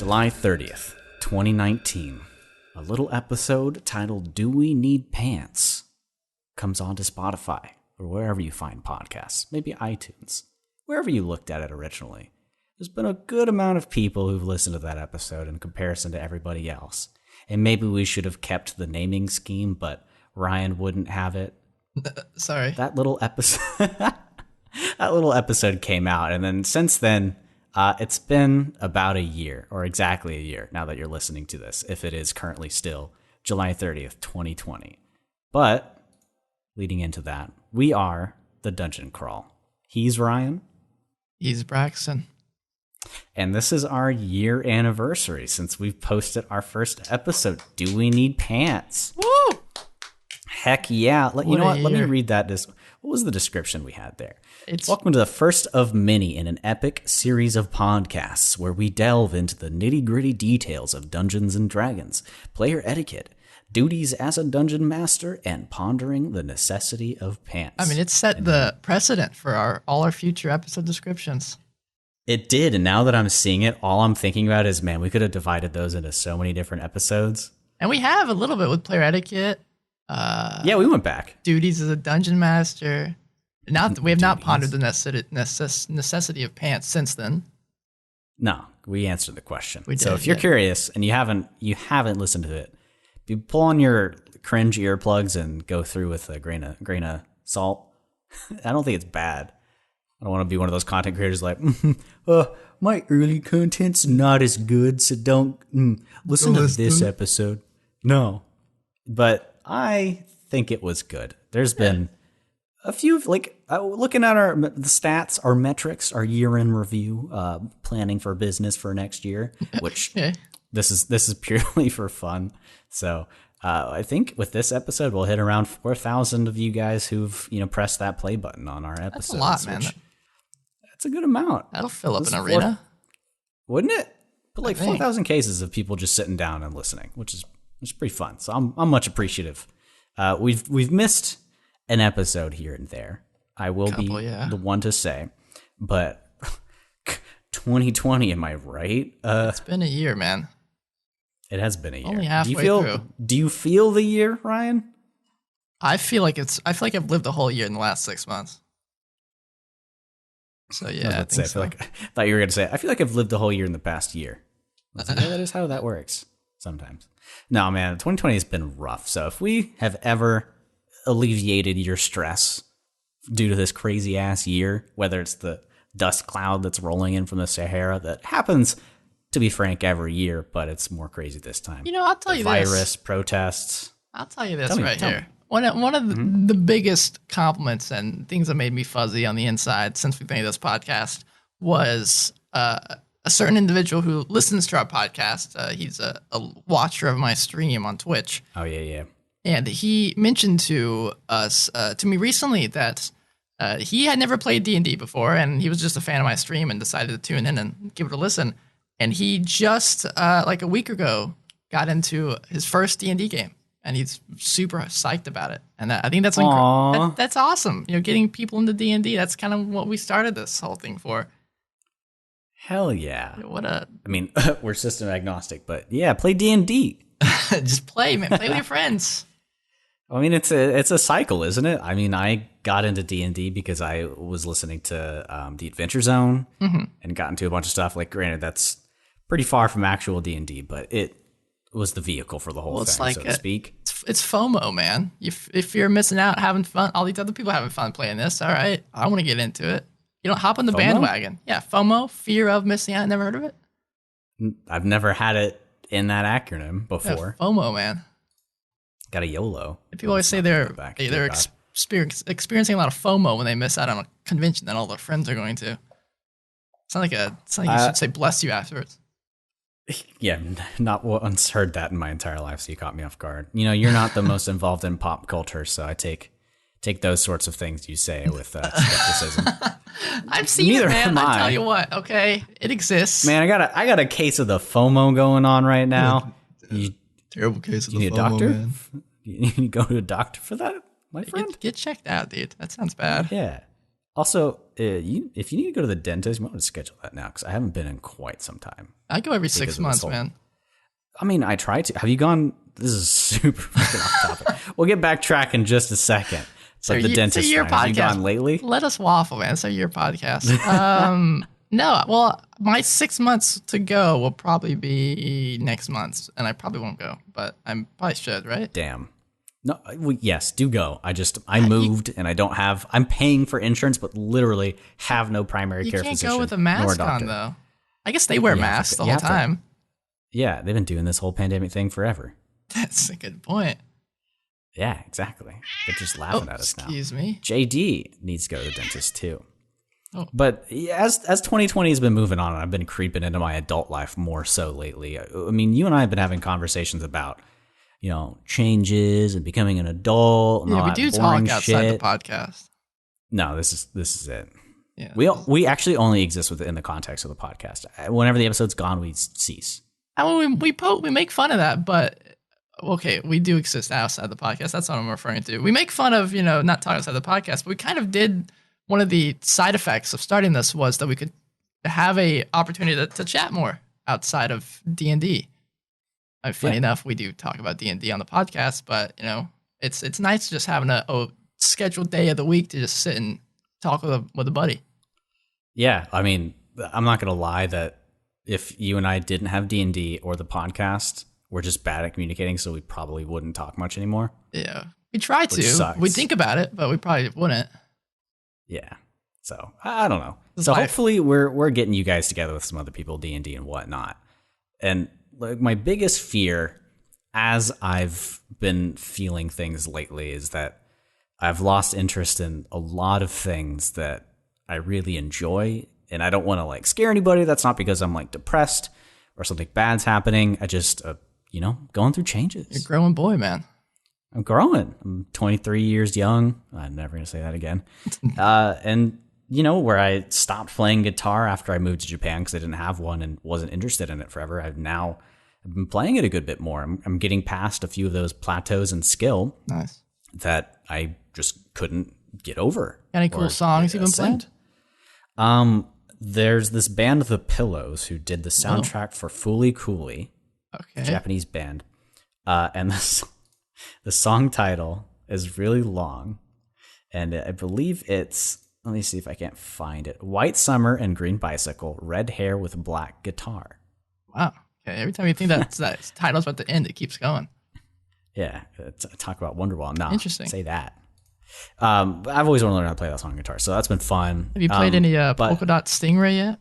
July 30th, 2019. A little episode titled Do We Need Pants comes onto Spotify or wherever you find podcasts, maybe iTunes, wherever you looked at it originally. There's been a good amount of people who've listened to that episode in comparison to everybody else. And maybe we should have kept the naming scheme, but Ryan wouldn't have it. Sorry. That little episode came out, and then since then, it's been about a year, or exactly a year, now that you're listening to this, if it is currently still July 30th, 2020. But, leading into that, we are the Dungeon Crawl. He's Ryan. He's Braxton. And this is our year anniversary since we've posted our first episode. Do we need pants? Woo! Heck yeah. You know what? Let me read that. What was the description we had there? Welcome to the first of many in an epic series of podcasts where we delve into the nitty-gritty details of Dungeons & Dragons, player etiquette, duties as a dungeon master, and pondering the necessity of pants. I mean, it set the precedent for all our future episode descriptions. It did, and now that I'm seeing it, all I'm thinking about is, man, we could have divided those into so many different episodes. And we have a little bit with player etiquette. Yeah, we went back. Duties as a dungeon master. We have not pondered the necessity of pants since then. No, we answered the question. We did, so if you're curious and you haven't listened to it, you pull on your cringe earplugs and go through with a grain of salt. I don't think it's bad. I don't want to be one of those content creators like, my early content's not as good, so don't listen to this episode. No, but I think it was good. There's been a few, looking at the stats, our metrics, our year-end review, planning for business for next year, which this is purely for fun. So I think with this episode, we'll hit around 4,000 of you guys who've pressed that play button on our episodes. That's a lot, man. That's a good amount. That'll fill up an arena, wouldn't it? But 4,000 cases of people just sitting down and listening, which is pretty fun. So I'm much appreciative. We've missed an episode here and there. I will be the one to say, but 2020, am I right? It's been a year, man. It has been a year. Only halfway through. Do you feel the year, Ryan? I feel like I've lived a whole year in the last 6 months. So yeah, I thought you were going to say, I feel like I've lived the whole year in the past year. That is how that works sometimes. No, man, 2020 has been rough. So if we have ever alleviated your stress due to this crazy ass year, whether it's the dust cloud that's rolling in from the Sahara that happens, to be frank, every year, but it's more crazy this time. I'll tell you this. Virus, protests. I'll tell you this right here. One of the biggest compliments and things that made me fuzzy on the inside since we've made this podcast was a certain individual who listens to our podcast. He's a watcher of my stream on Twitch. Oh, yeah. And he mentioned to me recently that he had never played D&D before, and he was just a fan of my stream and decided to tune in and give it a listen. And he just, a week ago, got into his first D&D game. And he's super psyched about it, and I think that's that's awesome. Getting people into D&D. That's kind of what we started this whole thing for. Hell yeah! I mean, we're system agnostic, but yeah, play D&D. Just play, man. Play with your friends. I mean, it's a cycle, isn't it? I mean, I got into D&D because I was listening to the Adventure Zone and got into a bunch of stuff. Granted, that's pretty far from actual D&D, but it was the vehicle for the whole thing, so to speak. It's FOMO, man. If you're missing out, having fun, all these other people having fun playing this, all right, I want to get into it. Hop on the bandwagon. Yeah, FOMO, fear of missing out. Never heard of it? I've never had it in that acronym before. Yeah, FOMO, man. Got a YOLO. People always say they're experiencing a lot of FOMO when they miss out on a convention that all their friends are going to. It's not like you should say bless you afterwards. Yeah, not once heard that in my entire life, so you caught me off guard. You're not the most involved in pop culture, so I take those sorts of things you say with skepticism. I've seen it, man. I tell you what, okay? It exists. Man, I got a case of the FOMO going on right now. Terrible case of the FOMO, need a doctor? Man. You need to go to a doctor for that, my friend? Get checked out, dude. That sounds bad. Yeah. Also, if you need to go to the dentist, you want to schedule that now because I haven't been in quite some time. I go every 6 months, man. I mean, I try to. Have you gone? This is super fucking off topic. We'll get back in just a second. But the dentist, your podcast. Have you gone lately? Let us waffle, man. So your podcast. No, well, my 6 months to go will probably be next month, and I probably won't go, but I probably should, right? Damn. No, yes, do go. I moved and I don't have. I'm paying for insurance, but literally have no primary care physician. You can't go with a mask on, though. I guess they wear masks the whole time. Yeah, they've been doing this whole pandemic thing forever. That's a good point. Yeah, exactly. They're just laughing at us now. Excuse me. JD needs to go to the dentist too. Oh. But as 2020 has been moving on, I've been creeping into my adult life more so lately. I mean, you and I have been having conversations about, changes and becoming an adult. And yeah, all we that do boring talk outside shit. the podcast. No, this is it. Yeah, we actually only exist within the context of the podcast. Whenever the episode's gone, we cease. I mean, we make fun of that, but okay, we do exist outside the podcast. That's what I'm referring to. We make fun of not talking outside the podcast, but we kind of did. One of the side effects of starting this was that we could have a opportunity to chat more outside of D&D. Funny enough, we do talk about D&D on the podcast, but it's nice just having a scheduled day of the week to just sit and talk with a buddy. Yeah, I mean, I'm not gonna lie that if you and I didn't have D&D or the podcast, we're just bad at communicating, so we probably wouldn't talk much anymore. Yeah, we try to. Sucks. We think about it, but we probably wouldn't. Yeah, so I don't know. So hopefully we're getting you guys together with some other people, D&D and whatnot. And like my biggest fear, as I've been feeling things lately, is that I've lost interest in a lot of things that I really enjoy, and I don't want to like scare anybody. That's not because I'm like depressed or something bad's happening. I just going through changes. You're a growing boy, man. I'm growing. I'm 23 years young. I'm never going to say that again. And, where I stopped playing guitar after I moved to Japan because I didn't have one and wasn't interested in it forever. I've been playing it a good bit more. I'm getting past a few of those plateaus in skill. Nice. That I just couldn't get over. Any cool songs you've been playing? There's this band, The Pillows, who did the soundtrack for Fooly Cooly, Japanese band. And the song title is really long, and I believe it's, let me see if I can't find it. White Summer and Green Bicycle, Red Hair with Black Guitar. Wow. Okay. Every time you think that title's about to end, it keeps going. Yeah. Talk about Wonderwall. No, interesting. Say that. I've always wanted to learn how to play that song on guitar, so that's been fun. Have you played any Polka Dot Stingray yet?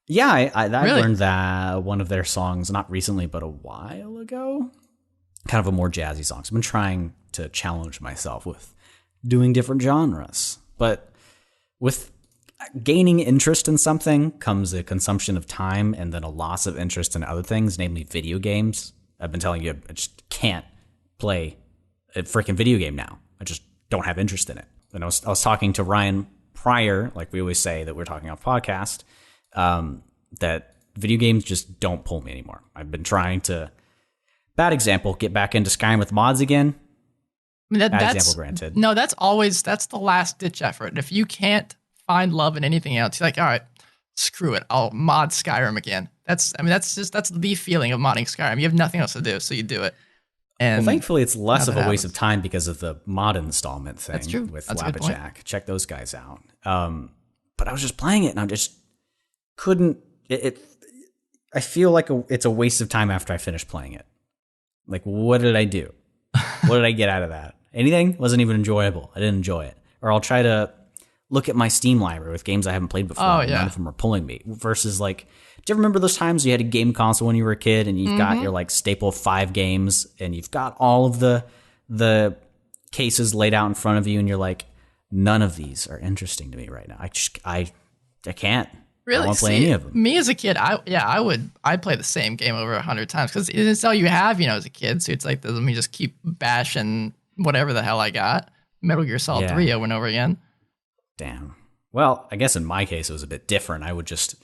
Yeah, I really? learned that one of their songs, not recently, but a while ago. Kind of a more jazzy song. So I've been trying to challenge myself with doing different genres. But with gaining interest in something comes a consumption of time and then a loss of interest in other things, namely video games. I've been telling you, I just can't play a freaking video game now. I just don't have interest in it. And I was talking to Ryan prior, like we always say that we're talking on podcast, that video games just don't pull me anymore. I've been trying to, bad example, get back into Skyrim with mods again. I mean, bad example granted. No, that's the last ditch effort. If you can't find love in anything else, you're like, all right, screw it. I'll mod Skyrim again. That's the feeling of modding Skyrim. You have nothing else to do, so you do it. And thankfully, it's less of a waste of time because of the mod installment thing. That's true. With That's a good point. Labajack. Check those guys out. But I was just playing it, and I just couldn't. I feel like it's a waste of time after I finished playing it. Like, what did I do? What did I get out of that? Anything? Wasn't even enjoyable. I didn't enjoy it. Or I'll try to look at my Steam library with games I haven't played before. Oh, and yeah. None of them are pulling me. Versus, like, do you ever remember those times you had a game console when you were a kid and you've got your, like, staple of 5 games and you've got all of the cases laid out in front of you and you're like, none of these are interesting to me right now. I can't. Really? I won't play any of them. Me as a kid, I'd play the same game over 100 times because it's all you have, as a kid. So it's like, let me just keep bashing whatever the hell I got. Metal Gear Solid 3 over and over again. Damn. Well, I guess in my case, it was a bit different. I would just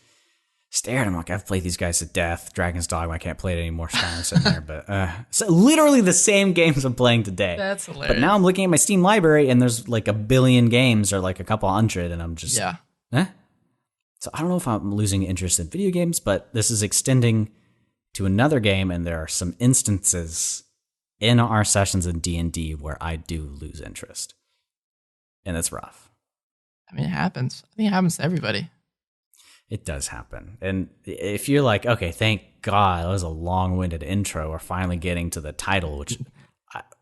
stare at him like I've played these guys to death. Dragon's Dogma, I can't play it anymore. Stein sitting there, but so literally the same games I'm playing today. That's hilarious. But now I'm looking at my Steam library and there's like a billion games or like a couple hundred, and I'm just eh? So I don't know if I'm losing interest in video games, but this is extending to another game, and there are some instances in our sessions in D&D where I do lose interest, and it's rough. I mean, it happens. I think it happens to everybody. It does happen. And if you're like, okay, thank God, that was a long-winded intro. We're finally getting to the title, which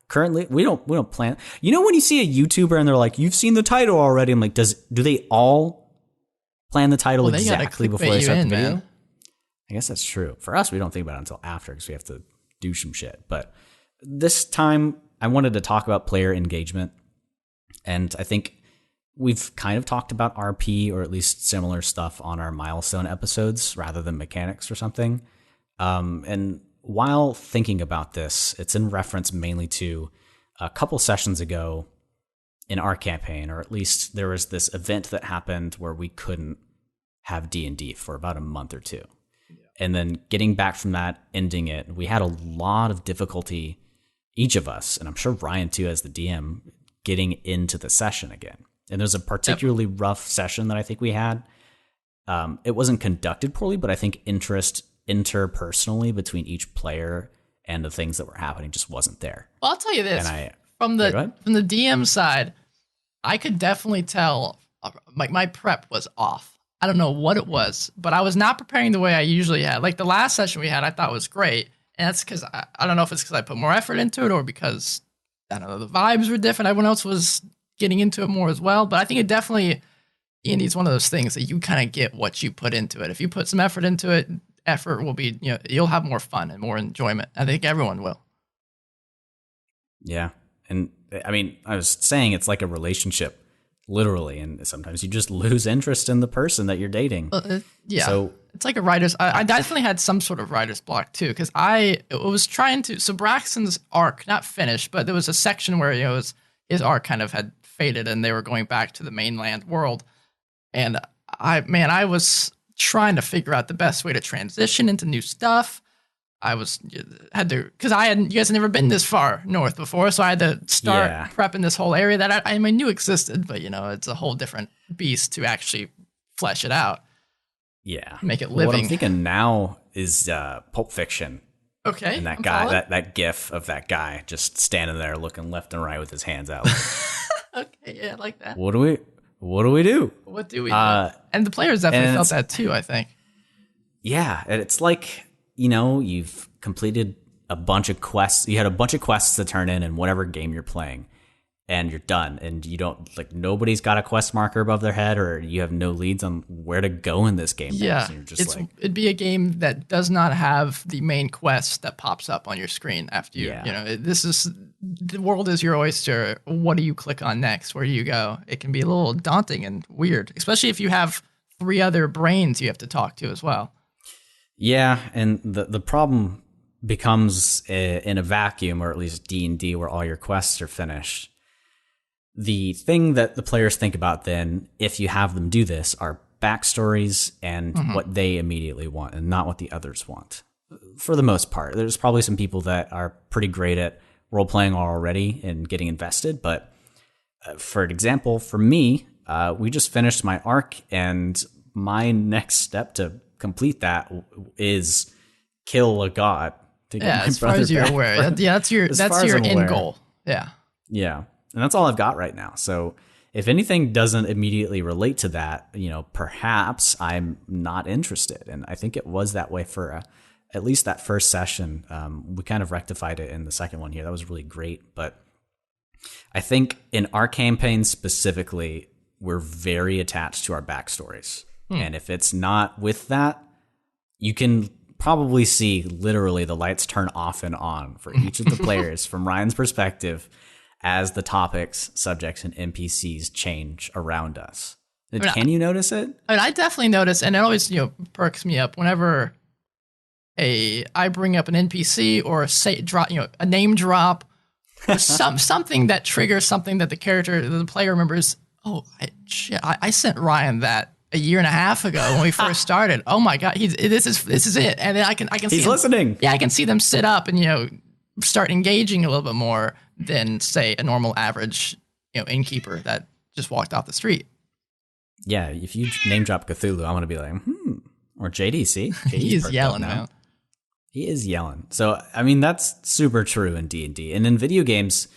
currently we don't plan. You know when you see a YouTuber and they're like, you've seen the title already. I'm like, do they all plan the title exactly before they start the video? Man. I guess that's true. For us, we don't think about it until after because we have to do some shit. But this time I wanted to talk about player engagement. And I think we've kind of talked about RP or at least similar stuff on our milestone episodes rather than mechanics or something. And while thinking about this, it's in reference mainly to a couple sessions ago in our campaign, or at least there was this event that happened where we couldn't have D&D for about a month or two. Yeah. And then getting back from that, ending it, we had a lot of difficulty, each of us, and I'm sure Ryan too as the DM, getting into the session again. And there's a particularly rough session that I think we had. It wasn't conducted poorly, but I think interest interpersonally between each player and the things that were happening just wasn't there. Well, I'll tell you this. From the DM side, I could definitely tell like my prep was off. I don't know what it was, but I was not preparing the way I usually had. Like the last session we had, I thought was great. And that's because I don't know if it's because I put more effort into it or because, I don't know, the vibes were different. Everyone else was getting into it more as well. But I think it definitely, D&D is one of those things that you kind of get what you put into it. If you put some effort into it, effort will be, you'll have more fun and more enjoyment. I think everyone will. Yeah. And I mean, I was saying it's like a relationship, literally. And sometimes you just lose interest in the person that you're dating. Yeah. So it's like a writer's, I definitely had some sort of writer's block too. Cause I was trying to, so Braxton's arc, not finished, but there was a section where, his arc kind of had faded and they were going back to the mainland world. And I was trying to figure out the best way to transition into new stuff. Because you guys had never been this far north before, so I had to start prepping this whole area that I knew existed, but it's a whole different beast to actually flesh it out. Yeah, make it living. What I'm thinking now is Pulp Fiction. Okay, and that guy, that gif of that guy just standing there looking left and right with his hands out. Okay, yeah, I like that. What do we do? What do we do? And the players definitely felt that too, I think. Yeah, and it's like, you've completed a bunch of quests. You had a bunch of quests to turn in whatever game you're playing, and you're done. And you don't, nobody's got a quest marker above their head, or you have no leads on where to go in this game. Yeah, you're just it'd be a game that does not have the main quest that pops up on your screen after you. Yeah. This is, the world is your oyster. What do you click on next? Where do you go? It can be a little daunting and weird, especially if you have 3 other brains you have to talk to as well. Yeah, and the problem becomes in a vacuum, or at least D&D, where all your quests are finished. The thing that the players think about then, if you have them do this, are backstories and what they immediately want and not what the others want. For the most part, there's probably some people that are pretty great at role-playing already and getting invested, but for example, for me, we just finished my arc, and my next step to complete that is kill a god to get my as far brother as you're back. aware. That's your end goal. Yeah. And that's all I've got right now. So if anything doesn't immediately relate to that, perhaps I'm not interested. And I think it was that way for at least that first session. We kind of rectified it in the second one here. That was really great. But I think in our campaign specifically, we're very attached to our backstories. And if it's not with that, you can probably see literally the lights turn off and on for each of the players from Ryan's perspective as the topics, subjects, and NPCs change around us. Can you notice it? I definitely notice, and it always perks me up whenever I bring up an NPC or a name drop, or something that triggers something that the player remembers. Oh, I sent Ryan that a year and a half ago when we first started. Oh my God, this is it. And then I can see He's listening. Yeah, I can see them sit up and start engaging a little bit more than say a normal average innkeeper that just walked off the street. Yeah, if you name drop Cthulhu, I'm gonna be like, or JDC. He is yelling now. He is yelling. So I mean, that's super true in D&D, and in video games,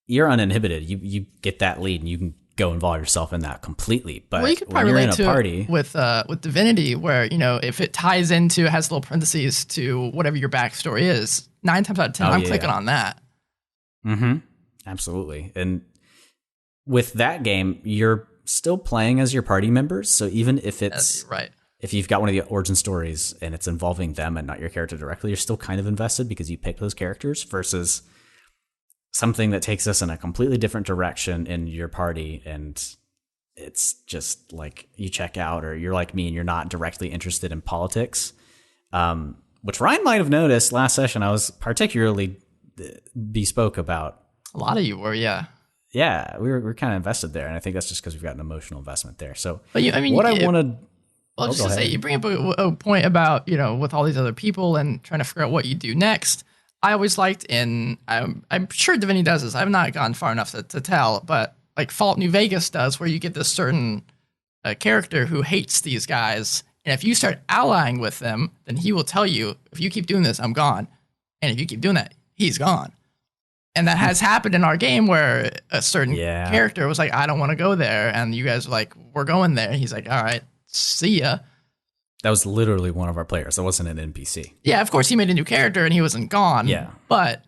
you're uninhibited. You get that lead, and you can go involve yourself in that completely. But you could when probably you're in relate a to party with Divinity, where if it ties into has little parentheses to whatever your backstory is, 9 times out of 10, I'm clicking on that. Mm-hmm. Absolutely. And with that game, you're still playing as your party members. So even if it's right, if you've got one of the origin stories and it's involving them and not your character directly, you're still kind of invested because you picked those characters versus something that takes us in a completely different direction in your party. And it's just like you check out, or you're like me and you're not directly interested in politics, which Ryan might have noticed last session. I was particularly bespoke about. A lot of you were, yeah. Yeah, we were kind of invested there, and I think that's just because we've got an emotional investment there. So, but I wanted. Well, just to say, you bring up a point about with all these other people and trying to figure out what you do next. I always liked I'm sure Divinity does this. I've not gone far enough to tell, but like Fallout New Vegas does, where you get this certain character who hates these guys, and if you start allying with them, then he will tell you, if you keep doing this, I'm gone, and if you keep doing that, he's gone. And that has happened in our game where a certain character was like, I don't want to go there. And you guys were like, we're going there. And he's like, all right, see ya. That was literally one of our players. That wasn't an NPC. Yeah, of course, he made a new character and he wasn't gone. Yeah. But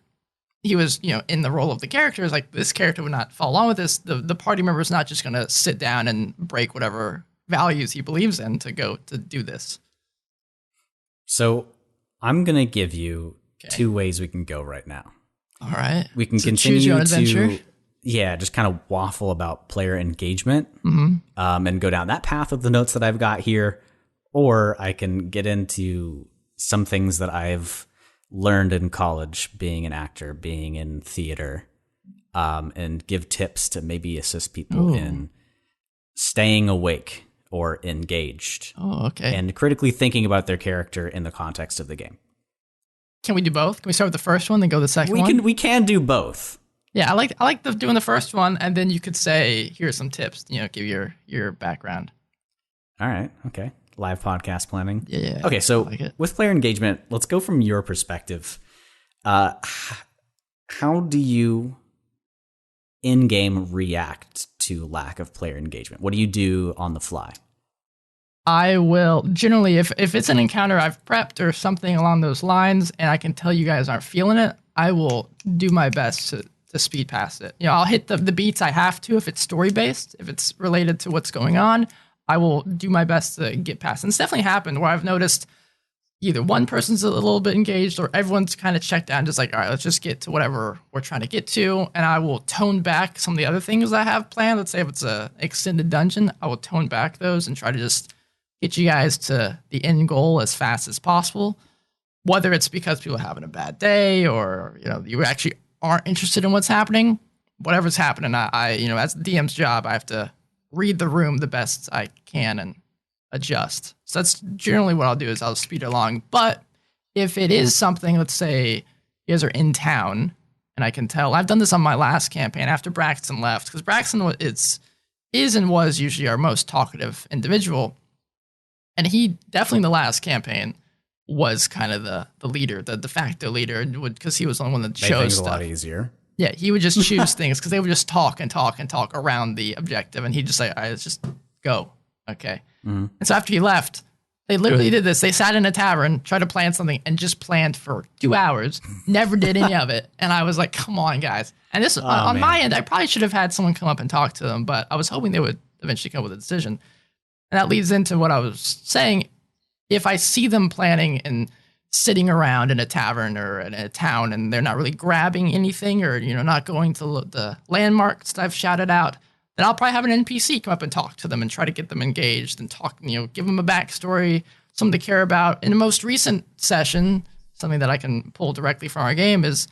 he was, in the role of the character. It's like, this character would not follow along with this. The party member is not just going to sit down and break whatever values he believes in to go to do this. So I'm going to give you 2 ways we can go right now. All right. We can continue choose your own adventure. Just kind of waffle about player engagement, mm-hmm. And go down that path with the notes that I've got here. Or I can get into some things that I've learned in college, being an actor, being in theater, and give tips to maybe assist people in staying awake or engaged. Oh, okay. And critically thinking about their character in the context of the game. Can we do both? Can we start with the first one, then go to the second one? We can do both. Yeah, I like doing the first one, and then you could say, here's some tips, give your background. All right, okay. Live podcast planning. Yeah. Okay, so with player engagement, let's go from your perspective. How do you in-game react to lack of player engagement? What do you do on the fly? I will generally, if it's an encounter I've prepped or something along those lines, and I can tell you guys aren't feeling it, I will do my best to speed past it. I'll hit the beats I have to if it's story-based. If it's related to what's going on, I will do my best to get past it. And it's definitely happened where I've noticed either one person's a little bit engaged or everyone's kind of checked out and just like, all right, let's just get to whatever we're trying to get to. And I will tone back some of the other things I have planned. Let's say if it's a extended dungeon, I will tone back those and try to just get you guys to the end goal as fast as possible, whether it's because people are having a bad day or, you actually aren't interested in what's happening, whatever's happening. I as the DM's job, I have to read the room the best I can and adjust. So that's generally what I'll do is I'll speed it along. But if it is something, let's say you guys are in town and I can tell, I've done this on my last campaign after Braxton left, because Braxton is and was usually our most talkative individual. And he definitely in the last campaign was kind of the leader, the de facto leader, because he was the one that chose stuff. A lot easier. Yeah, he would just choose things because they would just talk and talk and talk around the objective, and he'd just say, "All right, let's just go." Okay. Mm-hmm. And so after he left, they literally did this. They sat in a tavern, tried to plan something, and just planned for 2 hours. Never did any of it, and I was like, "Come on, guys!" And this on my end, I probably should have had someone come up and talk to them, but I was hoping they would eventually come up with a decision. And that leads into what I was saying. If I see them planning and sitting around in a tavern or in a town and they're not really grabbing anything or, not going to the landmarks that I've shouted out, then I'll probably have an NPC come up and talk to them and try to get them engaged and talk, give them a backstory, something to care about. In the most recent session, something that I can pull directly from our game is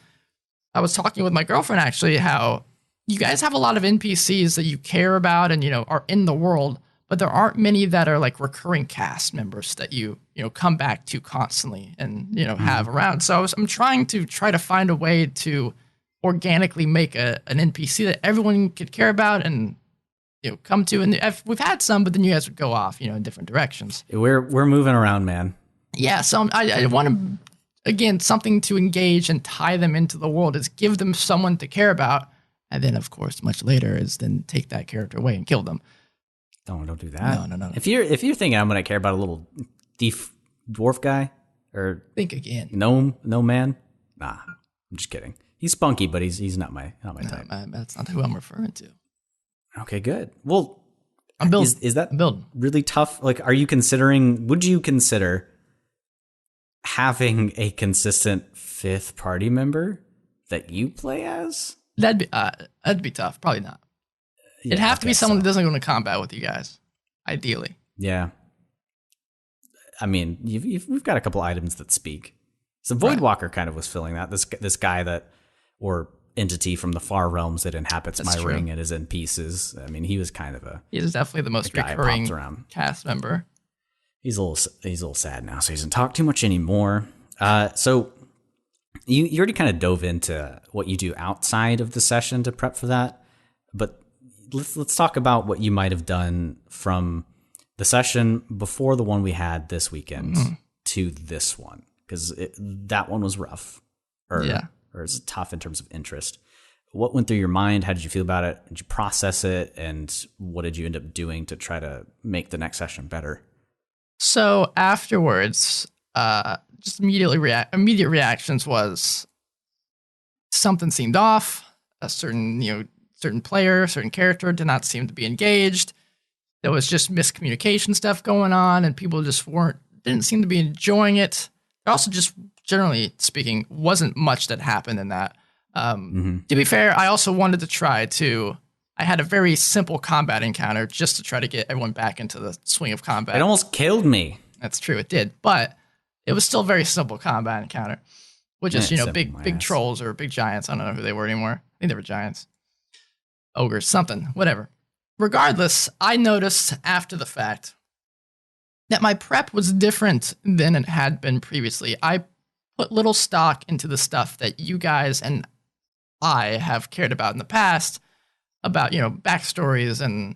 I was talking with my girlfriend actually how you guys have a lot of NPCs that you care about and, are in the world, but there aren't many that are like recurring cast members that you come back to constantly and have around. So I'm trying to find a way to organically make an NPC that everyone could care about and come to. And we've had some, but then you guys would go off in different directions. We're moving around, man. Yeah, so I want to, again, something to engage and tie them into the world, is give them someone to care about, and then of course much later is then take that character away and kill them. Don't do that. No. If you're thinking I'm gonna care about a little dwarf guy or think again, no man, nah, I'm just kidding. He's spunky, but he's not my type. That's not who I'm referring to. Okay, good. Well, I'm building. Is that I'm building. Really tough? Like, would you consider having a consistent fifth party member that you play as? That'd be tough. Probably not. It'd have to be someone that doesn't go into combat with you guys, ideally. Yeah. I mean, we've got a couple items that speak. So Voidwalker kind of was filling that. This guy or entity from the far realms that inhabits my ring and is in pieces. I mean, he was kind of he is definitely the most recurring cast member. He's a little sad now, so he doesn't talk too much anymore. So you already kind of dove into what you do outside of the session to prep for that, but let's talk about what you might have done from the session before the one we had this weekend to this one, because that one was rough, or it's tough in terms of interest. What went through your mind? How did you feel about it? Did you process it? And what did you end up doing to try to make the next session better? So afterwards, just immediate reactions was something seemed off. A certain player, certain character did not seem to be engaged. There was just miscommunication stuff going on, and people just didn't seem to be enjoying it. Also, just generally speaking, wasn't much that happened in that. To be fair, I also wanted to try to. I had a very simple combat encounter just to try to get everyone back into the swing of combat. It almost killed me. That's true, it did, but it was still a very simple combat encounter, which is big trolls or big giants. I don't know who they were anymore. I think they were giants, ogres, something, whatever. Regardless, I noticed after the fact that my prep was different than it had been previously. I put little stock into the stuff that you guys and I have cared about in the past, about, backstories and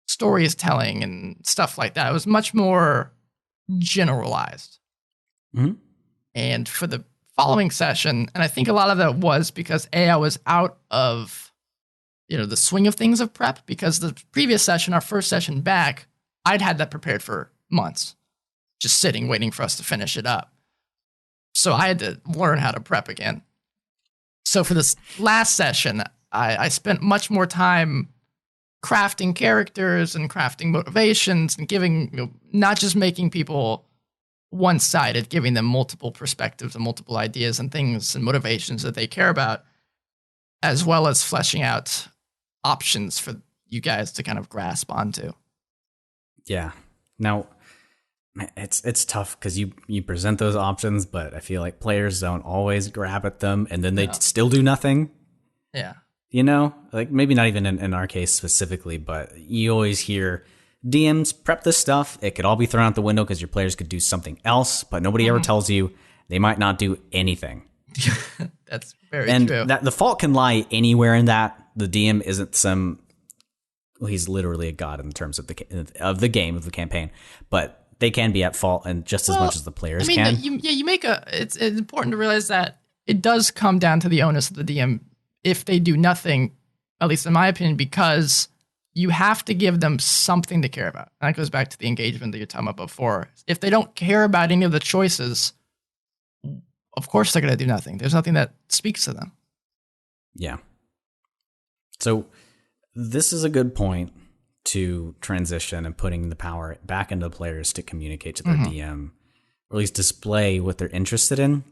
stories telling and stuff like that. It was much more generalized. Mm-hmm. And for the following session, and I think a lot of that was because I was out of the swing of things of prep, because the previous session, our first session back, I'd had that prepared for months, just sitting, waiting for us to finish it up. So I had to learn how to prep again. So for this last session, I spent much more time crafting characters and crafting motivations and giving, not just making people one-sided, giving them multiple perspectives and multiple ideas and things and motivations that they care about, as well as fleshing out options for you guys to kind of grasp onto. Yeah. Now, it's tough because you present those options, but I feel like players don't always grab at them, and then they still do nothing. Yeah. Like maybe not even in our case specifically, but you always hear DMs prep this stuff. It could all be thrown out the window because your players could do something else, but nobody ever tells you they might not do anything. That's very true. And the fault can lie anywhere in that. The DM isn't he's literally a god in terms of the game, of the campaign, but they can be at fault, and just as much as the players can. It's important to realize that it does come down to the onus of the DM if they do nothing, at least in my opinion, because you have to give them something to care about. And that goes back to the engagement that you're talking about before. If they don't care about any of the choices, of course they're going to do nothing. There's nothing that speaks to them. Yeah. So this is a good point to transition and putting the power back into the players to communicate to their DM, or at least display what they're interested in.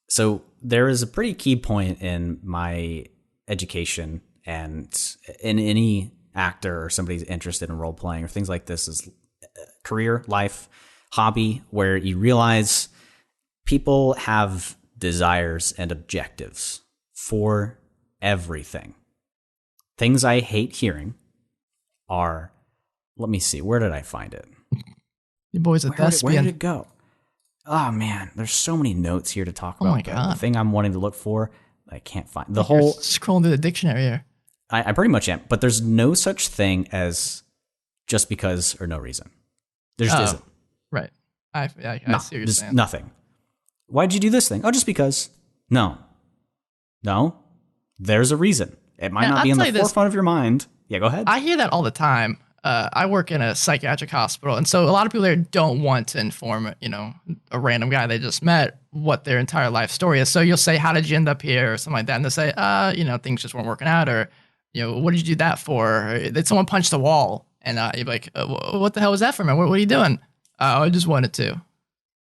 So there is a pretty key point in my education and in any actor or somebody's interested in role playing or things like this, is career, life, hobby, where you realize people have desires and objectives for everything. Things I hate hearing are, let me see. Where did I find it? Your boy's a Where thespian. did it go? Oh man, there's so many notes here to talk Oh about. my God. The thing I'm wanting to look for, I can't find. The You're whole scrolling through the dictionary here. I pretty much am, but there's no such thing as just because or no reason. There just isn't. Right. I see what you're There's saying. nothing. Why'd you do this thing? Oh, just because. No. There's a reason. It might not be in the forefront of your mind. Yeah, go ahead. I hear that all the time. I work in a psychiatric hospital, and so a lot of people there don't want to inform, a random guy they just met what their entire life story is. So you'll say, "How did you end up here?" or something like that, and they'll say, things just weren't working out," or, "What did you do that for?" Or, "Did someone punch the wall?" And you're like, "What the hell was that for, man? What are you doing?" "I just wanted to."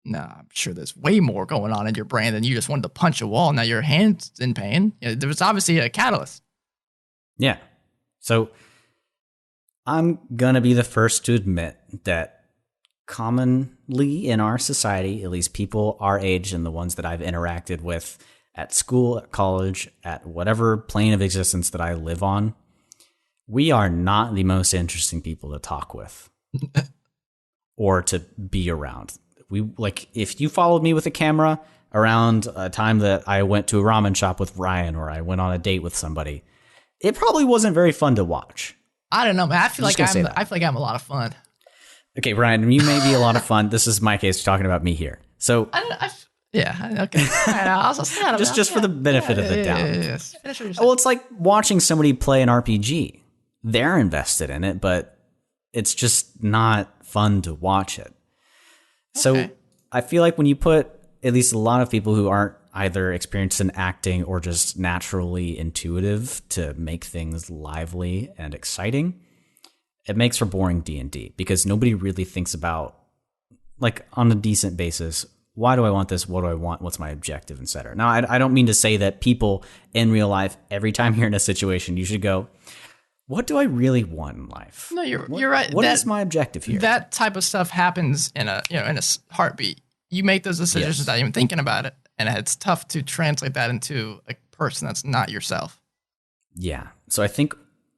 Nah, I'm sure there's way more going on in your brain than you just wanted to punch a wall. Now your hand's in pain. There was obviously a catalyst. Yeah. So I'm going to be the first to admit that commonly in our society, at least people our age and the ones that I've interacted with at school, at college, at whatever plane of existence that I live on, we are not the most interesting people to talk with or to be around. If you followed me with a camera around a time that I went to a ramen shop with Ryan or I went on a date with somebody, it probably wasn't very fun to watch. I don't know, man. I feel like I'm a lot of fun. Okay, Ryan, you may be a lot of fun. This is my case talking about me here. So okay. I'll just for the benefit of the doubt. Yes. Well, it's like watching somebody play an RPG. They're invested in it, but it's just not fun to watch it. So I feel like when you put at least a lot of people who aren't either experienced in acting or just naturally intuitive to make things lively and exciting, it makes for boring D&D because nobody really thinks about, like, on a decent basis, why do I want this? What do I want? What's my objective, etc. Now, I don't mean to say that people in real life, every time you're in a situation, you should go, what do I really want in life? No, you're right. What is my objective here? That type of stuff happens in a heartbeat. You make those decisions without even thinking about it, and it's tough to translate that into a person that's not yourself. Yeah. So I think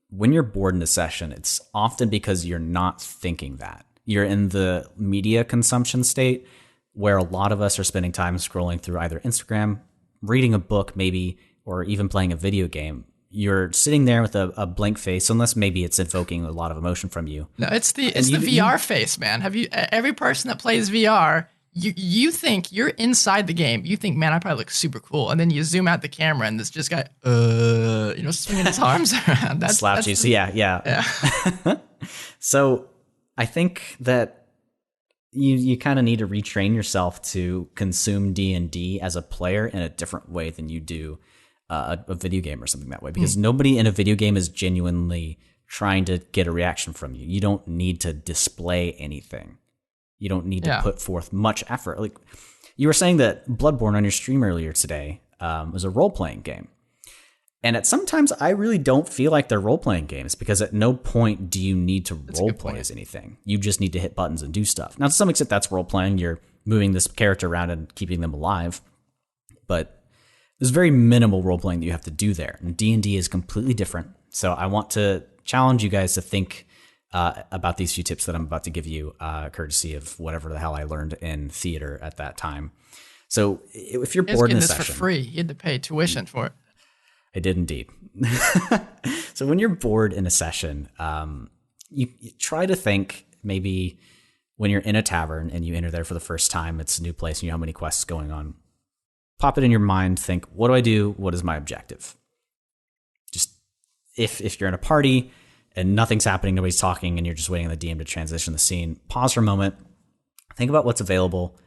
when you're bored in a session, it's often because you're not thinking that. You're in the media consumption state where a lot of us are spending time scrolling through either Instagram, reading a book maybe, or even playing a video game. You're sitting there with a blank face, unless maybe it's evoking a lot of emotion from you. No, it's the VR face, man. Every person that plays VR, you think you're inside the game. You think, man, I probably look super cool, and then you zoom out the camera, and this just guy, swinging his arms around. That's you. So yeah. So I think that you kind of need to retrain yourself to consume D&D as a player in a different way than you do a video game or something that way, because nobody in a video game is genuinely trying to get a reaction from you. You don't need to display anything. You don't need to put forth much effort. Like you were saying that Bloodborne on your stream earlier today was a role-playing game. And sometimes I really don't feel like they're role-playing games because at no point do you need to role-play as anything. You just need to hit buttons and do stuff. Now, to some extent, that's role-playing. You're moving this character around and keeping them alive. But there's very minimal role-playing that you have to do there. And D&D is completely different. So I want to challenge you guys to think about these few tips that I'm about to give you, courtesy of whatever the hell I learned in theater at that time. So if you're bored in a session... this for free. You had to pay tuition for it. I did indeed. So when you're bored in a session, you try to think maybe when you're in a tavern and you enter there for the first time, it's a new place and you know how many quests going on. Pop it in your mind, think, what do I do? What is my objective? Just if you're in a party and nothing's happening, nobody's talking, and you're just waiting on the DM to transition the scene, pause for a moment, think about what's available.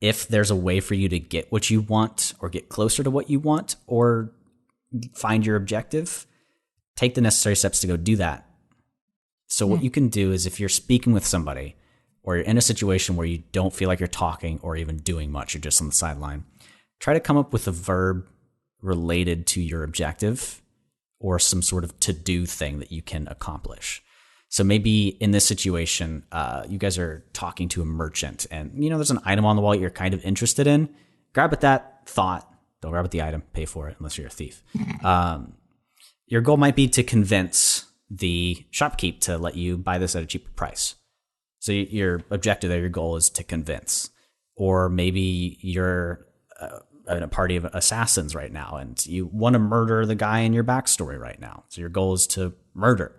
If there's a way for you to get what you want or get closer to what you want or find your objective, take the necessary steps to go do that. So what you can do is if you're speaking with somebody or you're in a situation where you don't feel like you're talking or even doing much, you're just on the sideline, try to come up with a verb related to your objective or some sort of to-do thing that you can accomplish. So maybe in this situation, you guys are talking to a merchant and, there's an item on the wall you're kind of interested in. Grab at that thought. Don't grab at the item. Pay for it unless you're a thief. Your goal might be to convince the shopkeep to let you buy this at a cheaper price. So your objective there, your goal is to convince. Or maybe you're in a party of assassins right now and you want to murder the guy in your backstory right now. So your goal is to murder.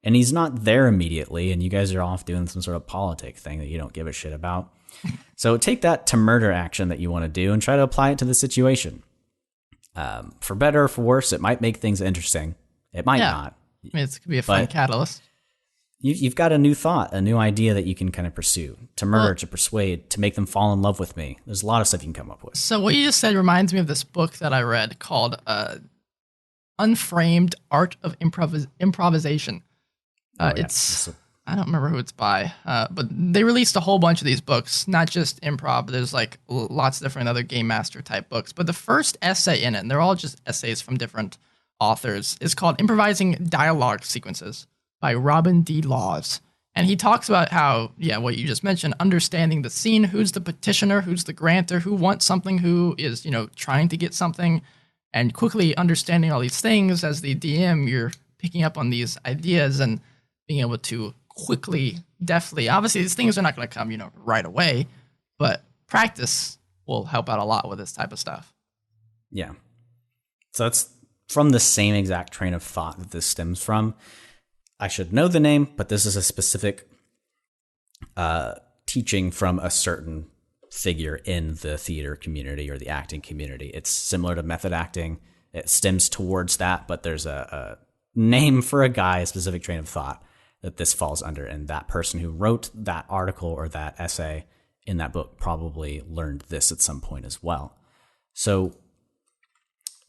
And he's not there immediately, and you guys are off doing some sort of politic thing that you don't give a shit about. So take that to murder action that you want to do and try to apply it to the situation. For better or for worse, it might make things interesting. It might not. I mean, it could be a fun catalyst. You've got a new thought, a new idea that you can kind of pursue. To murder, to persuade, to make them fall in love with me. There's a lot of stuff you can come up with. So what you just said reminds me of this book that I read called Unframed Art of Improvisation. I don't remember who it's by, but they released a whole bunch of these books, not just improv. There's like lots of different other game master type books. But the first essay in it, and they're all just essays from different authors, is called Improvising Dialogue Sequences by Robin D. Laws. And he talks about how, what you just mentioned, understanding the scene, who's the petitioner, who's the grantor, who wants something, who is, trying to get something, and quickly understanding all these things as the DM, you're picking up on these ideas and being able to quickly, deftly, obviously these things are not going to come, right away, but practice will help out a lot with this type of stuff. Yeah. So that's from the same exact train of thought that this stems from. I should know the name, but this is a specific teaching from a certain figure in the theater community or the acting community. It's similar to method acting. It stems towards that, but there's a name for a guy, a specific train of thought that this falls under. And that person who wrote that article or that essay in that book probably learned this at some point as well. So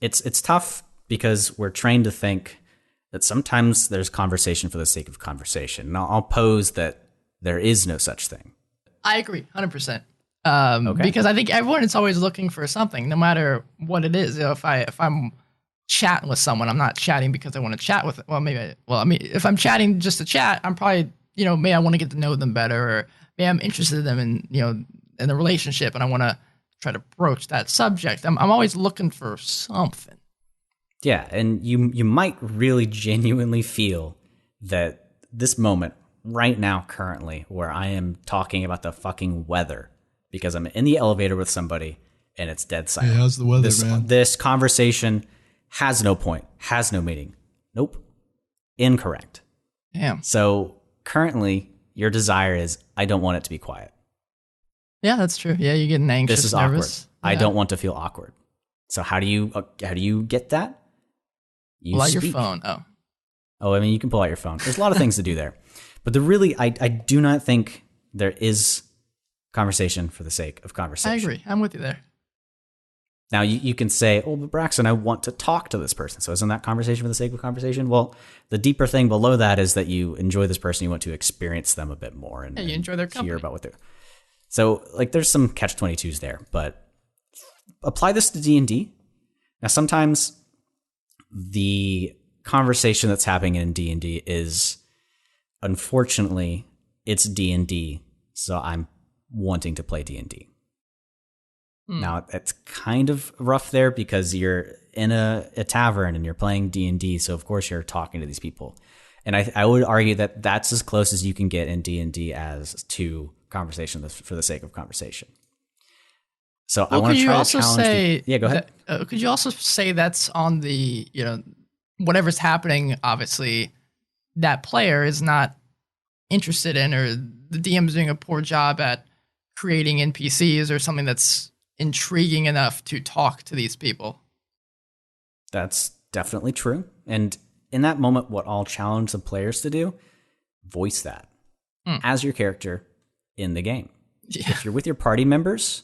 it's tough because we're trained to think that sometimes there's conversation for the sake of conversation. Now, I'll pose that there is no such thing. I agree, 100%. Because I think everyone is always looking for something, no matter what it is. If I'm chatting with someone, I'm not chatting because I want to chat with it. If I'm chatting just to chat, I'm probably, maybe I want to get to know them better, or maybe I'm interested in them in the relationship, and I want to try to broach that subject. I'm always looking for something. Yeah, and you might really genuinely feel that this moment right now, currently, where I am talking about the fucking weather because I'm in the elevator with somebody and it's dead silent. Hey, how's the weather, man? This conversation has no point, has no meaning. Nope. Incorrect. Damn. So currently, your desire is, I don't want it to be quiet. Yeah, that's true. Yeah, you're getting anxious, this is nervous. Awkward. Yeah. I don't want to feel awkward. So how do you get that? You pull out your phone. Oh, I mean, you can pull out your phone. There's a lot of things to do there. But I do not think there is conversation for the sake of conversation. I agree. I'm with you there. Now, you can say, oh, but Braxton, I want to talk to this person. So isn't that conversation for the sake of conversation? Well, the deeper thing below that is that you enjoy this person. You want to experience them a bit more. And you enjoy their company. Hear about what they're... So, there's some catch-22s there. But apply this to D&D. Now, sometimes the conversation that's happening in D&D is, unfortunately, it's D&D, so I'm wanting to play D&D. Now, it's kind of rough there because you're in a tavern and you're playing D&D, so of course you're talking to these people. And I would argue that that's as close as you can get in D&D as to conversation for the sake of conversation. So I want to try to challenge. Yeah, go ahead. Could you also say that's on the, whatever's happening, obviously, that player is not interested in, or the DM is doing a poor job at creating NPCs or something that's intriguing enough to talk to these people? That's definitely true. And in that moment, what I'll challenge the players to do, voice that as your character in the game. Yeah. If you're with your party members,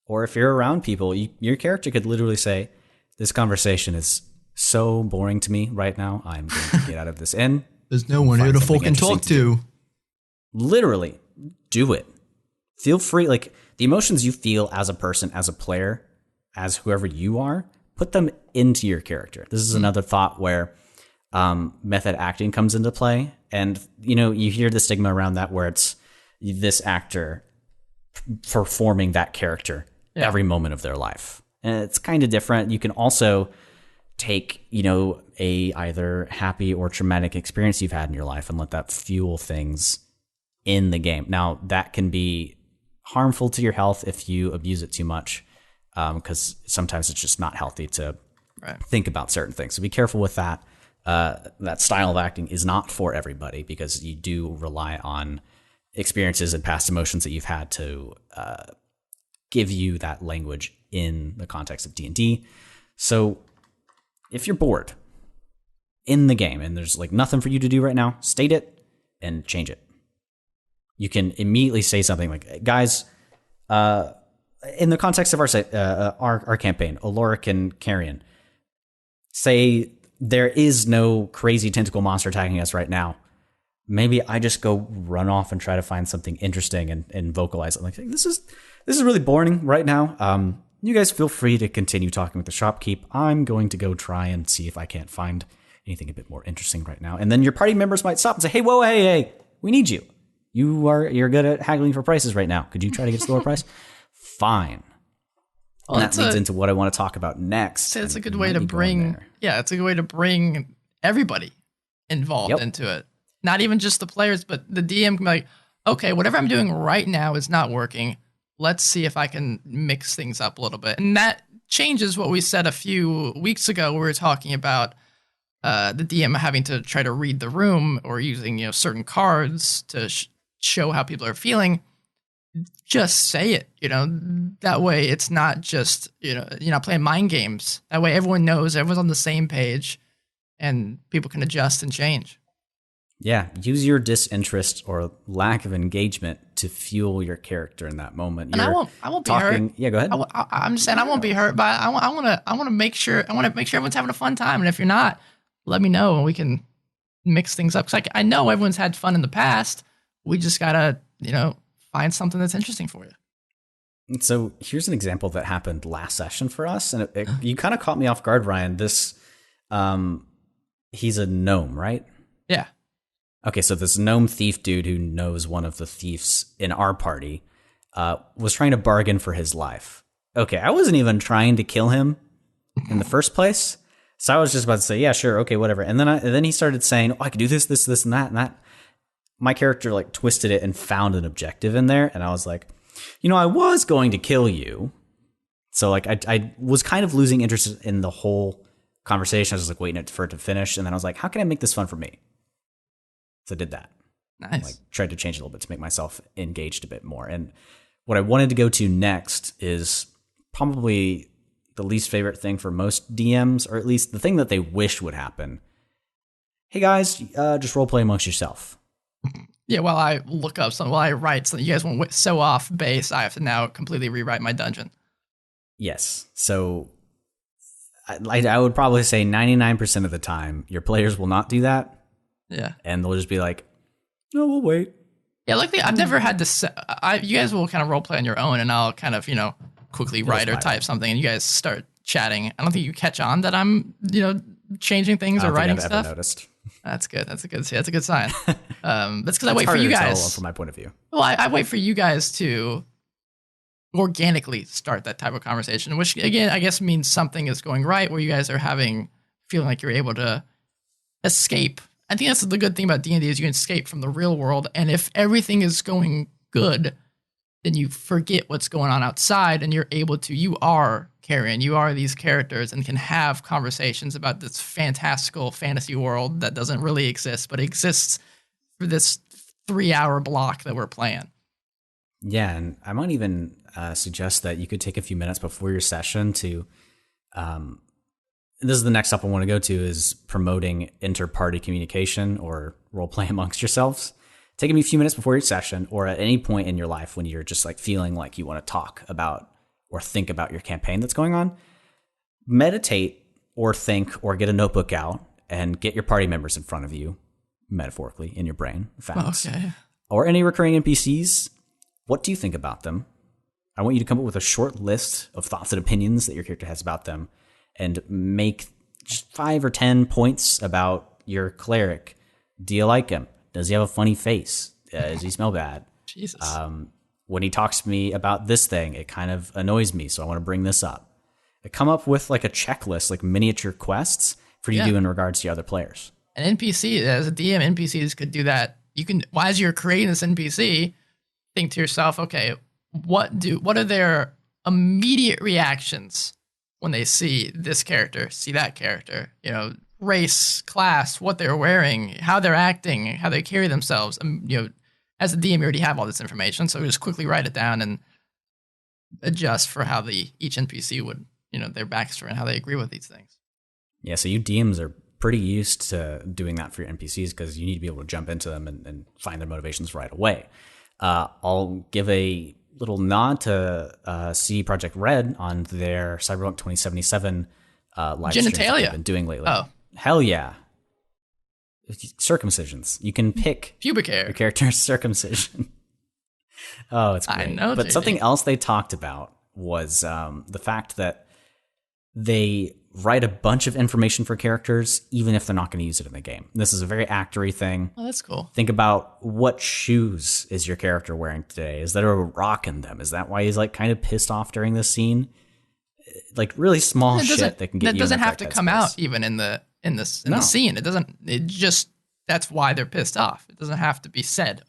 or if you're around people, your character could literally say, this conversation is so boring to me right now. I'm going to get out of this inn. There's no one here to fucking talk to. Literally, do it. Feel free. Like, the emotions you feel as a person, as a player, as whoever you are, put them into your character. This is another thought where method acting comes into play. And, you hear the stigma around that where it's this actor performing that character every moment of their life. And it's kind of different. You can also take, a either happy or traumatic experience you've had in your life and let that fuel things in the game. Now, that can be harmful to your health if you abuse it too much, because sometimes it's just not healthy to think about certain things. So be careful with that. That style of acting is not for everybody, because you do rely on experiences and past emotions that you've had to give you that language in the context of D&D. So if you're bored in the game and there's like nothing for you to do right now, state it and change it. You can immediately say something like, guys, in the context of our campaign, Oloric and Carrion, say there is no crazy tentacle monster attacking us right now. Maybe I just go run off and try to find something interesting and vocalize it. Like, this is really boring right now. You guys feel free to continue talking with the shopkeep. I'm going to go try and see if I can't find anything a bit more interesting right now. And then your party members might stop and say, hey, we need you. You're good at haggling for prices right now. Could you try to get us a lower price? Fine. Well, and that leads into what I want to talk about next. It's a good way to bring everybody involved into it. Not even just the players, but the DM can be like, okay, whatever I'm doing right now is not working. Let's see if I can mix things up a little bit. And that changes what we said a few weeks ago. We were talking about the DM having to try to read the room or using certain cards to show how people are feeling. Just say it, that way it's not just, you're not playing mind games. That way everyone knows, everyone's on the same page, and people can adjust and change. Yeah, use your disinterest or lack of engagement to fuel your character in that moment. And I won't be hurt. Yeah, go ahead. I'm just saying I won't be hurt, but I want to make sure everyone's having a fun time. And if you're not, let me know and we can mix things up. Because I know everyone's had fun in the past. We just gotta, find something that's interesting for you. So here's an example that happened last session for us, and you kind of caught me off guard, Ryan. This, he's a gnome, right? Yeah. Okay, so this gnome thief dude who knows one of the thieves in our party was trying to bargain for his life. Okay, I wasn't even trying to kill him in the first place, so I was just about to say, yeah, sure, okay, whatever. And then he started saying, oh, I could do this, and that, and that. My character like twisted it and found an objective in there, and I was like, I was going to kill you. So like I was kind of losing interest in the whole conversation. I was like waiting for it to finish, and then I was like, how can I make this fun for me? So I did that. Nice. Like tried to change it a little bit to make myself engaged a bit more. And what I wanted to go to next is probably the least favorite thing for most DMs, or at least the thing that they wish would happen. Hey guys, just role play amongst yourself. Yeah, while I look up something, while I write something, you guys went so off base, I have to now completely rewrite my dungeon. Yes. So I would probably say 99% of the time, your players will not do that. Yeah. And they'll just be like, no, we'll wait. Yeah, luckily I've never had to. You guys will kind of role play on your own, and I'll kind of, quickly write or type something, and you guys start chatting. I don't think you catch on that I'm, changing things or writing stuff. Ever noticed. That's good. That's a good sign. That's because I wait for you guys. From my point of view. Well, I wait for you guys to organically start that type of conversation, which again, I guess means something is going right, where you guys are feeling like you're able to escape. I think that's the good thing about D&D is you can escape from the real world. And if everything is going good, then you forget what's going on outside and you're able to, you are Carrion, you are these characters and can have conversations about this fantastical fantasy world that doesn't really exist, but exists for this 3-hour block that we're playing. Yeah, and I might even suggest that you could take a few minutes before your session to, this is the next step I want to go to, is promoting inter-party communication or role-play amongst yourselves. Take a few minutes before your session or at any point in your life when you're just like feeling like you want to talk about or think about your campaign that's going on. Meditate or think or get a notebook out and get your party members in front of you, metaphorically, in your brain. Facts. Okay. Or any recurring NPCs. What do you think about them? I want you to come up with a short list of thoughts and opinions that your character has about them and make just 5 or 10 points about your cleric. Do you like him? Does he have a funny face? Does he smell bad? Jesus. When he talks to me about this thing, it kind of annoys me, so I want to bring this up. come up with like a checklist, like miniature quests for you to do in regards to other players. An NPC, as a DM, NPCs could do that. You can, as you're creating this NPC, think to yourself, okay, what are their immediate reactions when they see this character, see that character, race, class, what they're wearing, how they're acting, how they carry themselves. As a DM, you already have all this information, so we just quickly write it down and adjust for how each NPC would, their backstory and how they agree with these things. Yeah, so you DMs are pretty used to doing that for your NPCs because you need to be able to jump into them and find their motivations right away. I'll give a little nod to CD Projekt Red on their Cyberpunk 2077 live streams that they've been doing lately. Oh. Hell yeah. Circumcisions. You can pick pubic hair. Your character's circumcision. Oh, it's great. I know, but JD. Something else they talked about was the fact that they write a bunch of information for characters, even if they're not going to use it in the game. This is a very actory thing. Oh, that's cool. Think about what shoes is your character wearing today? Is there a rock in them? Is that why he's like kind of pissed off during this scene? Like really small shit that can get you. That doesn't have to come out even in the scene. It doesn't. It just, that's why they're pissed off. It doesn't have to be said.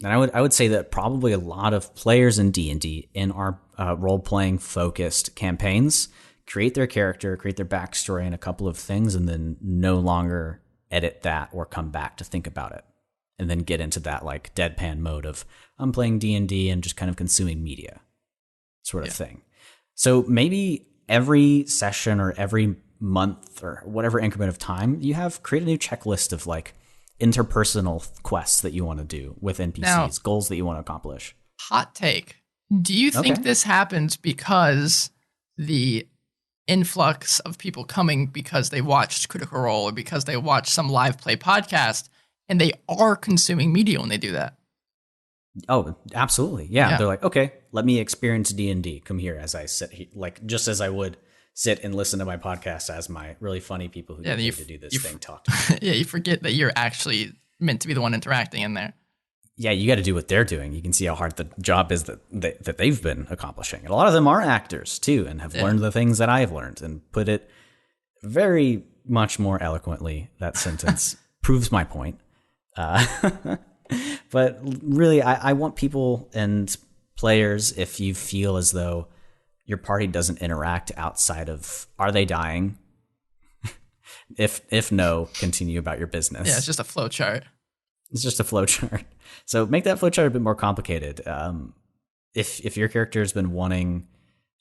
And I would say that probably a lot of players in D&D in our role-playing focused campaigns create their character, create their backstory and a couple of things, and then no longer edit that or come back to think about it. And then get into that like deadpan mode of I'm playing D&D and just kind of consuming media sort of thing. So maybe every session or every month or whatever increment of time you have, create a new checklist of like interpersonal quests that you want to do with NPCs, now, goals that you want to accomplish. Hot take. Do you think this happens because the influx of people coming because they watched Critical Role or because they watched some live play podcast and they are consuming media when they do that? Oh, absolutely. Yeah. They're like, okay, let me experience D&D. Come here as I sit here, like just as I would sit and listen to my podcast as my really funny people who get to do this thing talk to me. Yeah, you forget that you're actually meant to be the one interacting in there. Yeah, you got to do what they're doing. You can see how hard the job is that they've been accomplishing. And a lot of them are actors too and have learned the things that I've learned and put it very much more eloquently. That sentence proves my point. But really, I want people and players, if you feel as though your party doesn't interact outside of, are they dying? If no, continue about your business. Yeah, it's just a flow chart. It's just a flow chart. So make that flow chart a bit more complicated. If your character has been wanting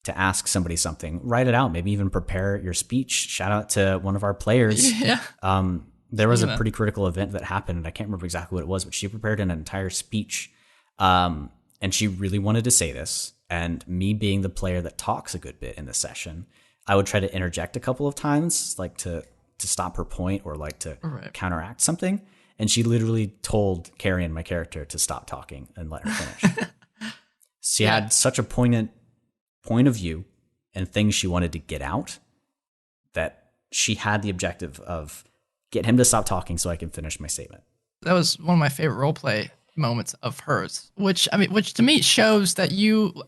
to ask somebody something, write it out. Maybe even prepare your speech. Shout out to one of our players. Yeah. There was a pretty critical event that happened, and I can't remember exactly what it was, but she prepared an entire speech. And she really wanted to say this. And me being the player that talks a good bit in the session, I would try to interject a couple of times, like to stop her point or like to counteract something. And she literally told Carrion, my character, to stop talking and let her finish. She had such a poignant point of view and things she wanted to get out that she had the objective of get him to stop talking so I can finish my statement. That was one of my favorite roleplay moments of hers, which to me shows that you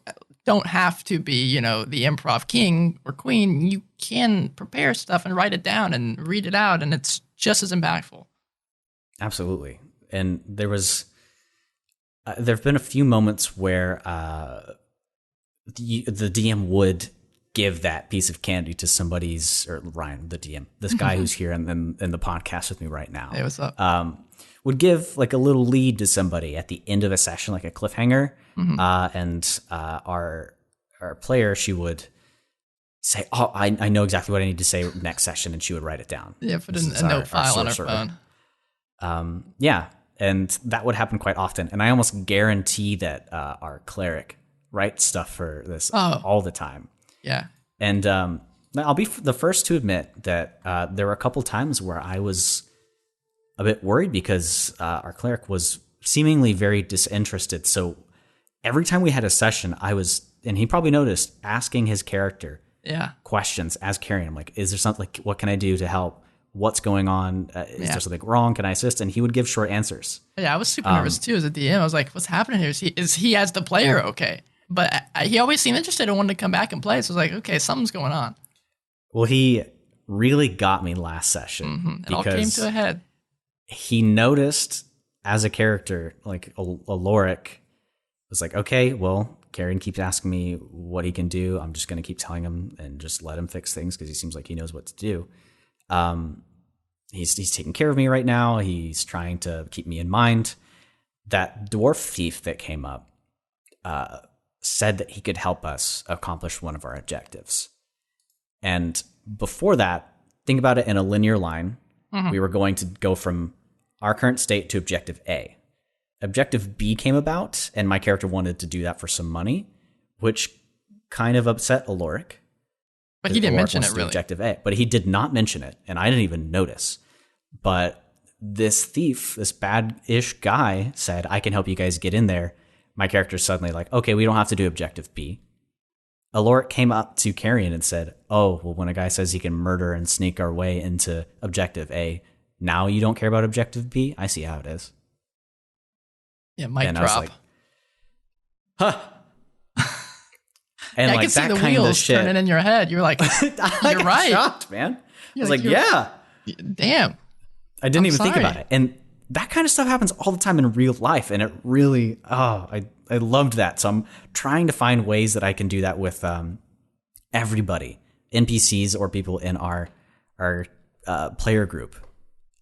don't have to be, the improv king or queen. You can prepare stuff and write it down and read it out, and it's just as impactful. Absolutely. And there've been a few moments where the DM would give that piece of candy to somebody's, or Ryan, the DM, this guy who's here in the podcast with me right now. Hey, what's up? Would give like a little lead to somebody at the end of a session, like a cliffhanger. And our player, she would say, "Oh, I know exactly what I need to say next session," and she would write it down. Yeah, put in a note file on her phone. And that would happen quite often. And I almost guarantee that our cleric writes stuff for this all the time. Yeah. And I'll be the first to admit that there were a couple times where I was a bit worried because our cleric was seemingly very disinterested. So every time we had a session, I was, and he probably noticed, asking his character questions as Carrion. I'm like, is there something, like, what can I do to help? What's going on? Is there something wrong? Can I assist? And he would give short answers. Yeah, I was super nervous too as a DM. I was like, what's happening here? Is he as the player okay? But he always seemed interested and wanted to come back and play. So I was like, okay, something's going on. Well, he really got me last session It all came to a head. He noticed as a character, like Aloric was like, okay, well, Karen keeps asking me what he can do. I'm just going to keep telling him and just let him fix things because he seems like he knows what to do. He's taking care of me right now. He's trying to keep me in mind. That dwarf thief that came up said that he could help us accomplish one of our objectives. And before that, think about it in a linear line. We were going to go from our current state to objective A. Objective B came about, and my character wanted to do that for some money, which kind of upset Aloric. But he didn't mention it, really. Objective A, but he did not mention it, and I didn't even notice. But this thief, this bad-ish guy, said, I can help you guys get in there. My character's suddenly like, okay, we don't have to do objective B. Aloric came up to Carrion and said, oh, well, when a guy says he can murder and sneak our way into objective A, now you don't care about objective B? I see how it is. Yeah, mic drop. I was like, huh. And I like could see that the kind wheels of shit. turning in your head. You're like, you're right. Shocked, man. I was like, yeah. Damn. I didn't even think about it. And that kind of stuff happens all the time in real life. And it really, I loved that. So I'm trying to find ways that I can do that with everybody, NPCs or people in our player group.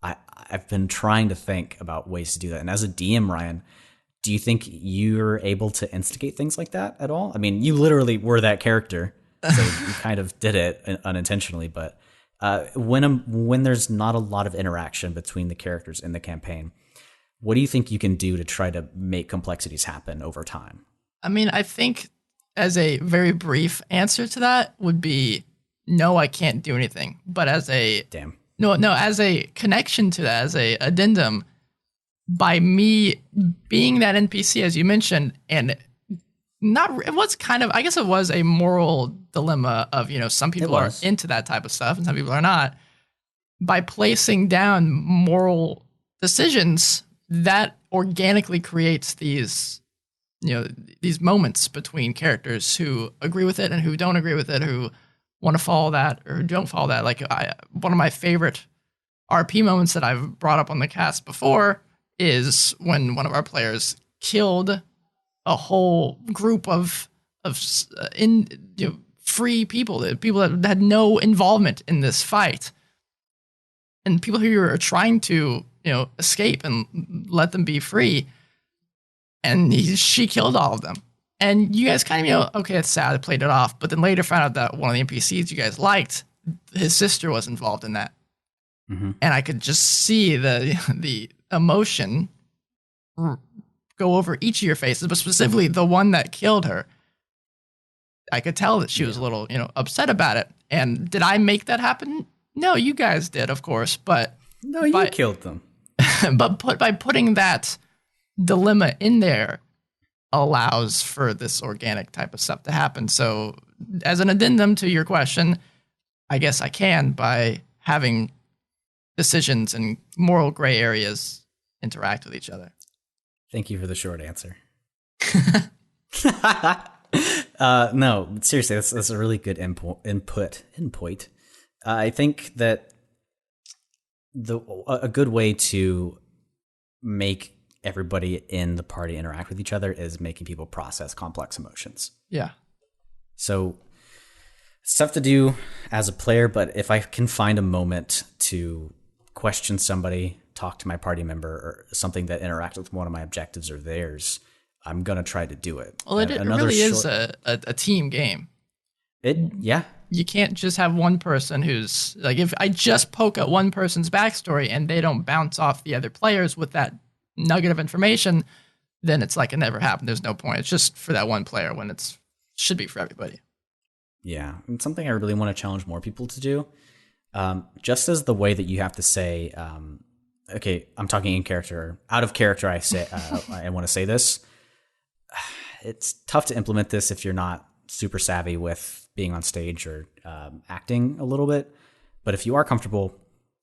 I've been trying to think about ways to do that. And as a DM, Ryan, do you think you're able to instigate things like that at all? I mean, you literally were that character, so you kind of did it unintentionally. But when there's not a lot of interaction between the characters in the campaign, what do you think you can do to try to make complexities happen over time? I mean, I think as a very brief answer to that would be, no, I can't do anything. But as a as a connection to that, as a addendum, by me being that NPC, as you mentioned, and it was kind of, I guess it was a moral dilemma of, some people are into that type of stuff and some people are not. By placing down moral decisions, that organically creates these moments between characters who agree with it and who don't agree with it, who want to follow that or don't follow that. Like one of my favorite RP moments that I've brought up on the cast before is when one of our players killed a whole group of free people that had no involvement in this fight, and people who are trying to escape and let them be free, and she killed all of them. And you guys kind of, okay, it's sad, I played it off, but then later found out that one of the NPCs you guys liked, his sister was involved in that. And I could just see the emotion go over each of your faces, but specifically the one that killed her. I could tell that she was a little, upset about it. And did I make that happen? No, you guys did, of course, but... No, you killed them. But by putting that dilemma in there allows for this organic type of stuff to happen. So as an addendum to your question, I guess I can by having decisions and moral gray areas interact with each other. Thank you for the short answer. No, seriously, that's a really good input. I think that a good way to make everybody in the party interact with each other is making people process complex emotions. Yeah. So it's tough to do as a player, but if I can find a moment to question somebody, talk to my party member, or something that interacts with one of my objectives or theirs, I'm going to try to do it. Well, it really is a team game. You can't just have one person who's like, if I just poke at one person's backstory and they don't bounce off the other players with that nugget of information, then it's like it never happened. There's no point. It's just for that one player when it should be for everybody. Yeah. And something I really want to challenge more people to do, just as the way that you have to say, okay, I'm talking in character, out of character, I say, I want to say this. It's tough to implement this if you're not super savvy with being on stage or acting a little bit. But if you are comfortable,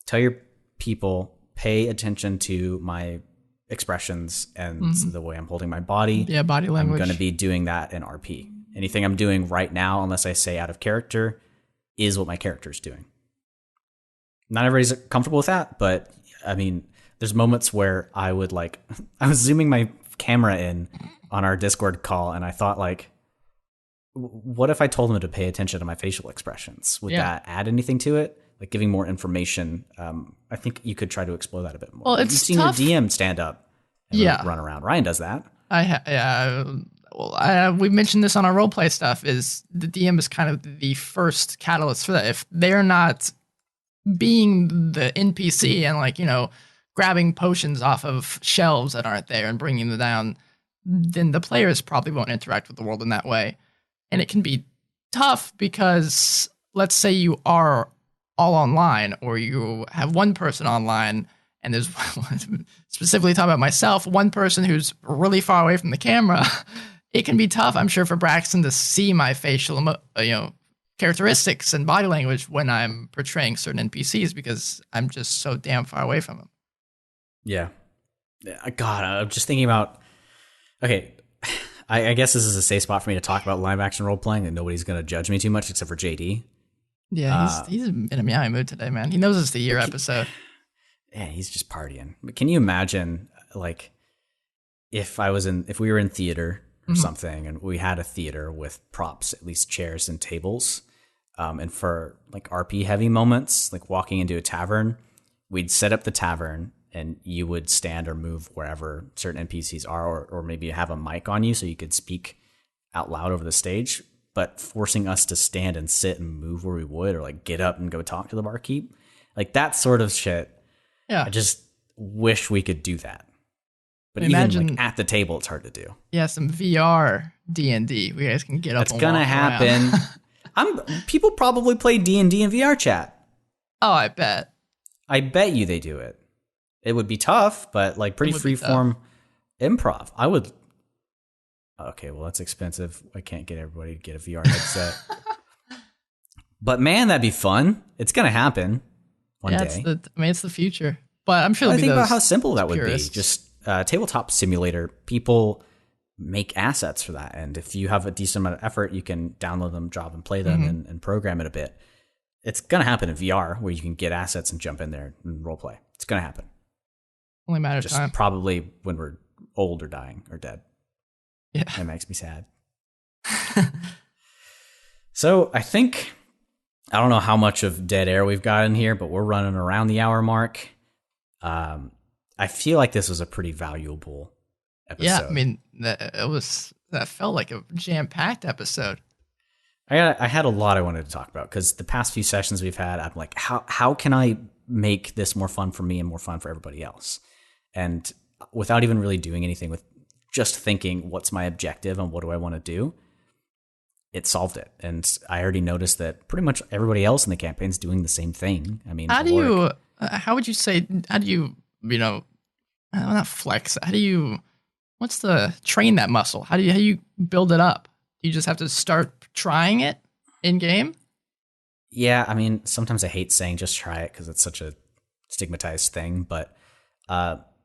tell your people, pay attention to my expressions and the way I'm holding my body. Yeah, body language. I'm going to be doing that in RP. Anything I'm doing right now, unless I say out of character, is what my character's doing. Not everybody's comfortable with that, but I mean, there's moments where I would I was zooming my camera in on our Discord call, and I thought what if I told them to pay attention to my facial expressions? Would that add anything to it? Like giving more information. I think you could try to explore that a bit more. Well, You've seen tough. your DM stand up and run around. Ryan does that. We mentioned this on our roleplay stuff, is the DM is kind of the first catalyst for that. If they're not being the NPC and grabbing potions off of shelves that aren't there and bringing them down, then the players probably won't interact with the world in that way. And it can be tough because let's say you are all online, or you have one person online, and there's specifically talking about myself, one person who's really far away from the camera. It can be tough, I'm sure, for Braxton to see my facial, characteristics and body language when I'm portraying certain NPCs, because I'm just so damn far away from them. Yeah. God, I'm just thinking about. Okay, I guess this is a safe spot for me to talk about live action role playing, and nobody's going to judge me too much except for JD. Yeah, he's in a meowy mood today, man. He knows it's the year episode. Yeah, he's just partying. But can you imagine, if we were in theater or something, and we had a theater with props, at least chairs and tables, and for RP heavy moments, like walking into a tavern, we'd set up the tavern, and you would stand or move wherever certain NPCs are, or maybe have a mic on you so you could speak out loud over the stage, but forcing us to stand and sit and move where we would, or get up and go talk to the barkeep. That sort of shit. Yeah. I just wish we could do that. But imagine, even at the table, it's hard to do. Yeah, some VR D&D. We guys can get up. That's gonna happen. People probably play D&D in VR chat. Oh, I bet. I bet you they do it. It would be tough, but pretty freeform improv. I would. Okay, well, that's expensive. I can't get everybody to get a VR headset. But man, that'd be fun. It's gonna happen one day. It's the future. But I'm sure. I think about how simple that would be. Just tabletop simulator. People make assets for that, and if you have a decent amount of effort, you can download them, drop and play them, and program it a bit. It's gonna happen in VR, where you can get assets and jump in there and role play. It's gonna happen. Only matter of time. Probably when we're old or dying or dead. Yeah. That makes me sad. So I think, I don't know how much of dead air we've got in here, but we're running around the hour mark. I feel like this was a pretty valuable episode. Yeah, I mean, that felt like a jam-packed episode. I had a lot I wanted to talk about, because the past few sessions we've had, I'm like, how can I make this more fun for me and more fun for everybody else? And without even really doing anything, with just thinking, what's my objective and what do I want to do? It solved it. And I already noticed that pretty much everybody else in the campaign is doing the same thing. I mean, how would you not flex? What's the train that muscle? How do you build it up? You just have to start trying it in game? Yeah, I mean, sometimes I hate saying just try it because it's such a stigmatized thing, but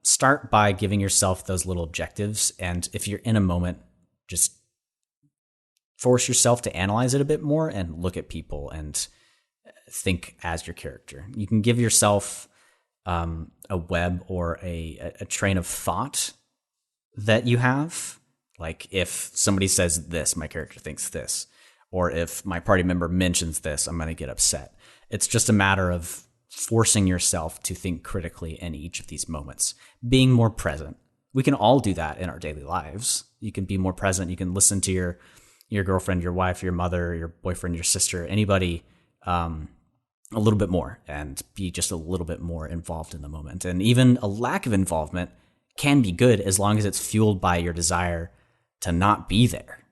start by giving yourself those little objectives. And if you're in a moment, just force yourself to analyze it a bit more and look at people and think as your character. You can give yourself a web or a train of thought that you have. Like, if somebody says this, my character thinks this. Or if my party member mentions this, I'm going to get upset. It's just a matter of forcing yourself to think critically in each of these moments, being more present. We can all do that in our daily lives. You can be more present. You can listen to your girlfriend, your wife, your mother, your boyfriend, your sister, anybody a little bit more, and be just a little bit more involved in the moment. And even a lack of involvement can be good as long as it's fueled by your desire to not be there.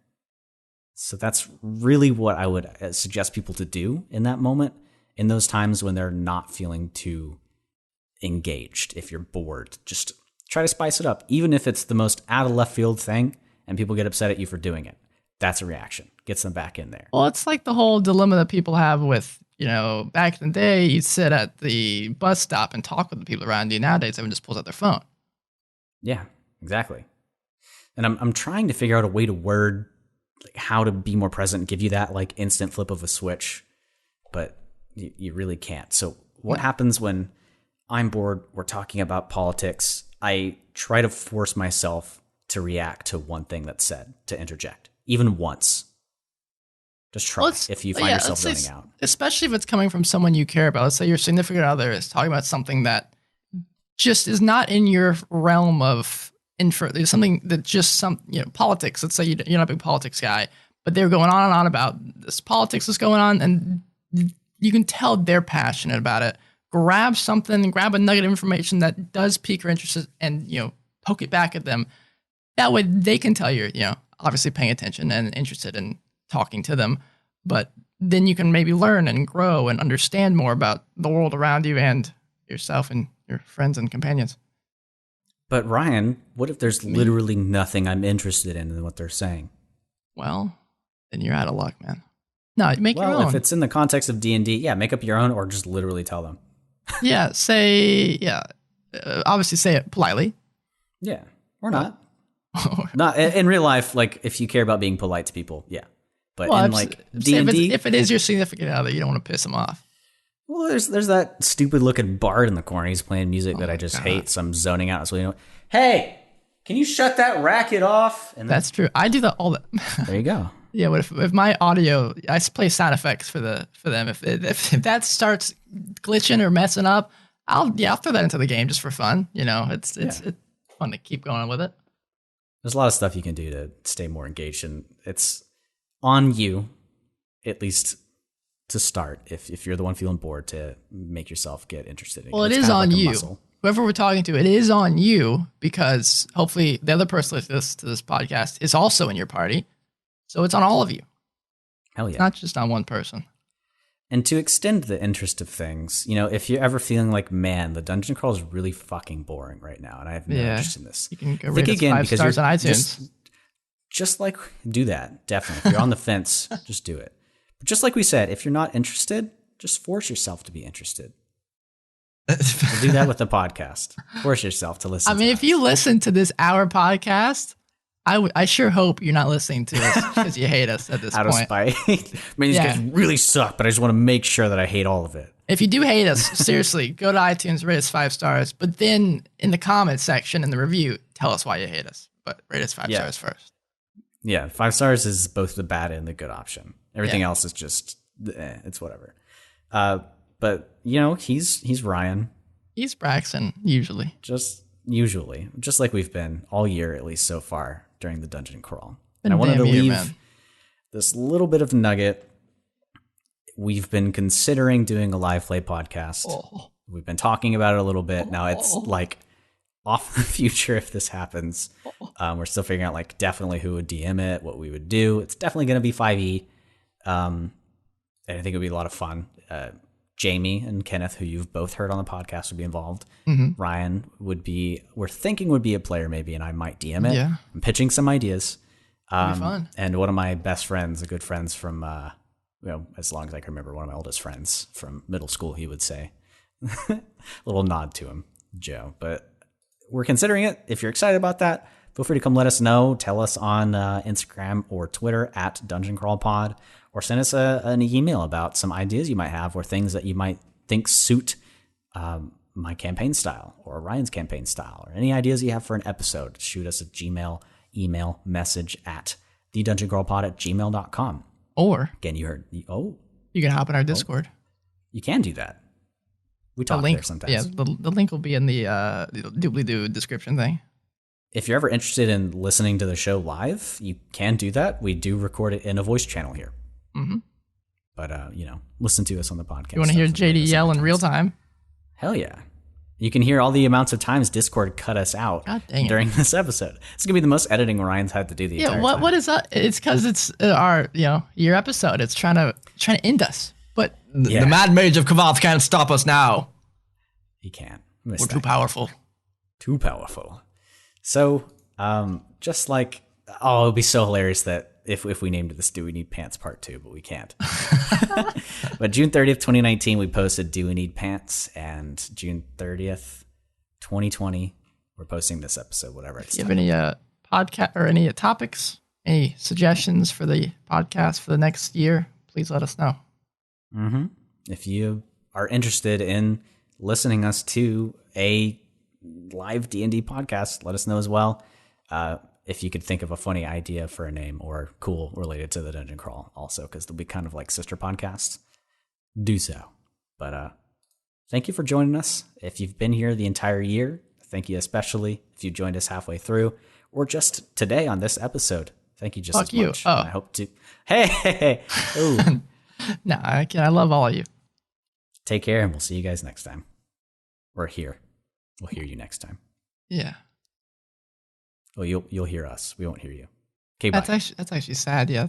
So that's really what I would suggest people to do in that moment, in those times when they're not feeling too engaged. If you're bored, just try to spice it up. Even if it's the most out of left field thing and people get upset at you for doing it, that's a reaction. Gets them back in there. Well, it's like the whole dilemma that people have with, back in the day, you'd sit at the bus stop and talk with the people around you. Nowadays, everyone just pulls out their phone. Yeah, exactly. And I'm trying to figure out a way to word like how to be more present and give you that like instant flip of a switch, but you really can't. So what happens when I'm bored, we're talking about politics, I try to force myself to react to one thing that's said, to interject, even once. Just try if you find yourself zoning out. Especially if it's coming from someone you care about. Let's say your significant other is talking about something that just is not in your realm of info. There's something that just politics. Let's say you're not a big politics guy, but they're going on and on about this politics that's going on, and you can tell they're passionate about it. Grab a nugget of information that does pique your interest, and poke it back at them. That way, they can tell you're obviously paying attention and interested in talking to them. But then you can maybe learn and grow and understand more about the world around you and yourself and your friends and companions. But Ryan, what if there's literally nothing I'm interested in what they're saying? Well, then you're out of luck, man. No, make your own. Well, if it's in the context of D&D, make up your own or just literally tell them. Obviously say it politely. Yeah, or not. Not in real life, like if you care about being polite to people, yeah. But in like D&D, if it is your significant other, you don't want to piss them off. Well, there's that stupid looking bard in the corner. He's playing music that I just hate, so I'm zoning out. So hey, can you shut that racket off? And that's true. I do that all the. There you go. Yeah, but if my audio, I play sound effects for them. If that starts glitching or messing up, I'll throw that into the game just for fun. It's fun to keep going with it. There's a lot of stuff you can do to stay more engaged, and it's on you, at least to start. If you're the one feeling bored, to make yourself get interested in it. Well, it is on you. Whoever we're talking to, it is on you, because hopefully the other person listening to this podcast is also in your party. So it's on all of you. Hell yeah. It's not just on one person. And to extend the interest of things, if you're ever feeling like, man, the dungeon crawl is really fucking boring right now, and I have no interest in this. You can go rate us 5 stars on iTunes. Just like, do that, definitely. If you're on the fence, just do it. But just like we said, if you're not interested, just force yourself to be interested. We'll do that with the podcast. Force yourself to listen. If you listen to this hour podcast, I sure hope you're not listening to us because you hate us at this point. Out of spite. These guys really suck, but I just want to make sure that I hate all of it. If you do hate us, seriously, go to iTunes, rate us 5 stars, but then in the comments section, in the review, tell us why you hate us. But rate us 5 stars first. Yeah, 5 stars is both the bad and the good option. Everything else is just, it's whatever. But, he's Ryan. He's Braxton, usually. Just like we've been all year, at least so far, during the dungeon crawl. And I wanted to leave this little bit of nugget. We've been considering doing a live play podcast. We've been talking about it a little bit. Now it's like off in the future if this happens. We're still figuring out like definitely who would DM it, what we would do. It's definitely going to be 5e. And I think it would be a lot of fun. Jamie and Kenneth, who you've both heard on the podcast, would be involved. Mm-hmm. Ryan we're thinking would be a player maybe, and I might DM it. Yeah. I'm pitching some ideas. It'd be fun. And one of my best friends, good friends from, as long as I can remember, one of my oldest friends from middle school, he would say. Little nod to him, Joe. But we're considering it. If you're excited about that, feel free to come let us know. Tell us on Instagram or Twitter at Dungeon Crawl Pod. Or send us an email about some ideas you might have or things that you might think suit my campaign style or Ryan's campaign style, or any ideas you have for an episode. Shoot us a Gmail email message at thedungeoncrawlpod@gmail.com. Or, again, you can hop in our Discord. You can do that. We talk there sometimes. Yeah, the link will be in the doobly-doo description thing. If you're ever interested in listening to the show live, you can do that. We do record it in a voice channel here. Mm-hmm. But, listen to us on the podcast. You want to hear JD yell in real time? Hell yeah. You can hear all the amounts of times Discord cut us out during this episode. It's going to be the most editing Ryan's had to do the entire time. What is that? It's because it's our your episode. It's trying to end us. But the Mad Mage of Kavath can't stop us now. He can't. We're too powerful. Too powerful. So, just like, it would be so hilarious that if we named it this Do We Need Pants Part 2, but we can't. But June 30th, 2019, we posted Do We Need Pants, and June 30th, 2020, we're posting this episode, whatever. If you have any podcast or any topics, any suggestions for the podcast for the next year, please let us know. Mm-hmm. If you are interested in listening us to a live D&D podcast, let us know as well. If you could think of a funny idea for a name or cool related to the Dungeon Crawl also, because they'll be kind of like sister podcasts, do so. But thank you for joining us. If you've been here the entire year, thank you especially if you joined us halfway through or just today on this episode. Thank you just Fuck as you. much. Oh. And I hope to... Hey! Ooh. No, I love all of you. Take care, and we'll see you guys next time. We're here. We'll hear you next time. Yeah. Well, you'll hear us. We won't hear you. Okay, bye. That's actually sad, yeah.